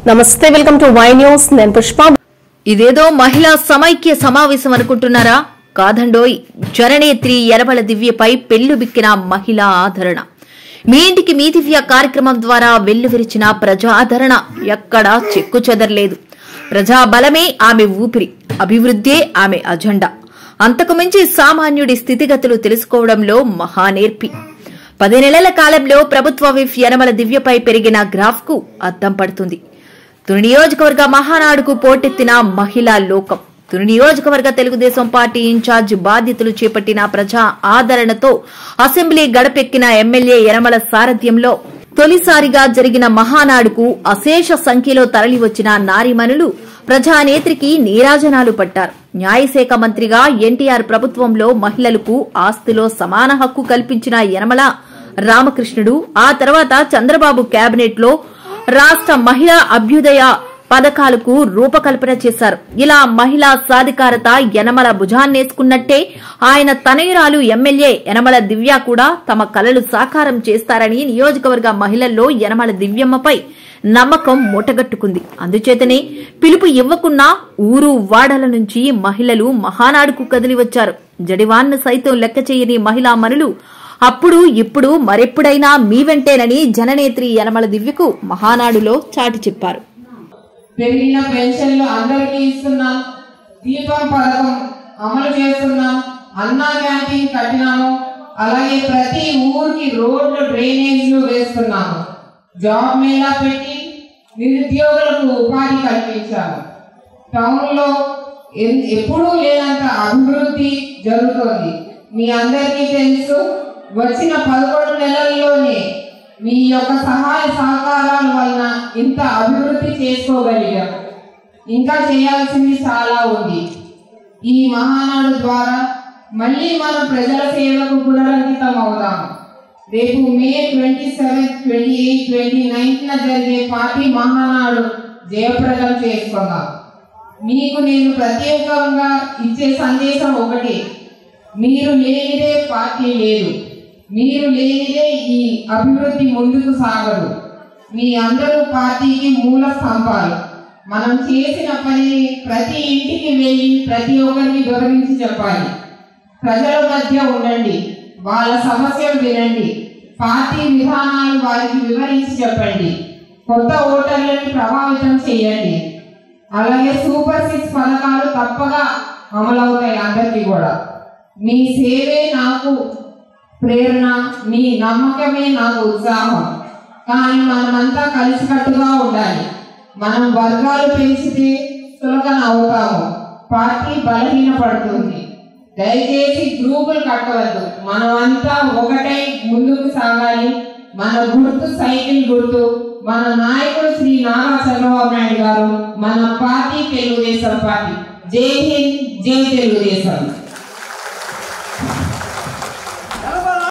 నమస్తే, welcome to Y news. నేను పుష్ప. ఇదేదో మహిళా సమైక్య సమావేశం అనుకుంటున్నారా? కాదండోయ్. జననేత్రి యనమల దివ్యపై పెళ్లిబిక్కిన మహిళా ఆదరణ. మీ ఇంటికి మీ దివ్య కార్యక్రమం ద్వారా వెల్లువిరిచిన ప్రజా ఆదరణ ఎక్కడా చెక్కు చెదరలేదు. ప్రజాబలమే ఆమె ఊపిరి, అభివృద్ధే ఆమె అజెండా. అంతకుమించి సామాన్యుడి స్థితిగతులు తెలుసుకోవడంలో మహానేర్పి. 10 నెలల కాలంలో ప్రభుత్వ విప్ యనమల దివ్యపై పెరిగిన గ్రాఫ్ కు అద్దం పడుతుంది. తుని నియోజకవర్గ మహానాడుకు పోటెత్తిన మహిళా లోకం. తుని నియోజకవర్గ తెలుగుదేశం పార్టీ ఇన్ఛార్జ్ బాధ్యతలు చేపట్టిన ప్రజా ఆదరణతో అసెంబ్లీ గడపెక్కిన ఎమ్మెల్యే యనమల సారథ్యంలో తొలిసారిగా జరిగిన మహానాడుకు అశేష సంఖ్యలో తరలివచ్చిన నారీమణులు ప్రజానేత్రికి నీరాజనాలు పట్టారు. న్యాయశాఖ మంత్రిగా ఎన్టీఆర్ ప్రభుత్వంలో మహిళలకు ఆస్తిలో సమాన హక్కు కల్పించిన యనమల రామకృష్ణుడు ఆ తర్వాత చంద్రబాబు కేబినెట్ లో రాష్ట్ర మహిళా అభ్యుదయ పథకాలకు రూపకల్పన చేశారు. ఇలా మహిళా సాధికారత యనమల భుజాన్నేసుకున్నట్టే ఆయన తనయురాలు ఎమ్మెల్యే యనమల దివ్య కూడా తమ కలలు సాకారం చేస్తారని నియోజకవర్గ మహిళల్లో యనమల దివ్యమ్మపై నమ్మకం మూటగట్టుకుంది. అందుచేతనే పిలుపు ఇవ్వకున్నా ఊరు వాడల నుంచి మహిళలు మహానాడుకు కదిలివచ్చారు. జడివాన్ను సైతం లెక్క చేయని మహిళా మనులు అప్పుడు ఇప్పుడు మరెప్పుడైనా మీ వెంటేనని జననేత్రి యనమల దివ్యకు మహానాడులో చాటి చెప్పారు. పెరిగిన పెన్షన్లు అందరికీ ఇస్తున్నాం, దీపం పథకం అమలు చేస్తున్నాం, అన్నా క్యాంటీన్ కట్టినాము, అలాగే ప్రతి ఊరికి రోడ్లు డ్రైనేజీలు వేస్తున్నాము, జాబ్ మేళా పెట్టి నిరుద్యోగులకు ఉపాధి కల్పించాము. టౌన్ లో ఎప్పుడూ లేనంత అభివృద్ధి జరుగుతోంది. మీ అందరికీ తెలుసు, వచ్చిన 11 నెలల్లోనే మీ యొక్క సహాయ సహకారాల వలన ఇంత అభివృద్ధి చేసుకోగలిగాం. ఇంకా చేయాల్సింది చాలా ఉంది. ఈ మహానాడు ద్వారా మళ్ళీ మనం ప్రజల సేవకు పునరంకితం అవుతాము. రేపు మే 27, 28, 29 జరిగే పార్టీ మహానాడు జయప్రదం చేసుకుందాం. మీకు నేను ప్రత్యేకంగా ఇచ్చే సందేశం ఒకటి: మీరు లేనిదే పార్టీ లేదు, మీరు లేనిదే ఈ అభివృద్ధి ముందుకు సాగదు. మీ అందరూ పార్టీకి మూల స్తంభాలు. మనం చేసిన పనిని ప్రతి ఇంటికి వెళ్ళి ప్రతి ఒక్కరికి వివరించి చెప్పాలి. ప్రజల మధ్య ఉండండి, వాళ్ళ సమస్యలు వినండి, పార్టీ విధానాలు వారికి వివరించి చెప్పండి, కొత్త ఓటర్లని ప్రభావితం చేయండి. అలాగే సూపర్ 6 పథకాలు తప్పగా అమలవుతాయి అందరికీ కూడా. మీ సేవే నాకు ప్రేరణ, మీ నమ్మకమే నాకు ఉత్సాహం. కానీ మనమంతా కలిసికట్టుగా ఉండాలి. మనం వర్గాలు పెంచితే చులకన అవుతాము, పార్టీ బలహీన పడుతుంది. దయచేసి గ్రూపులు కట్టవద్దు. మనమంతా ఒకటై ముందుకు సాగాలి. మన గుర్తు సైకిల్ గుర్తు. మన నాయకుడు శ్రీ నారా చంద్రబాబు నాయుడు గారు, మన పార్టీ తెలుగుదేశం పార్టీ. జై హింద్, జై తెలుగుదేశం.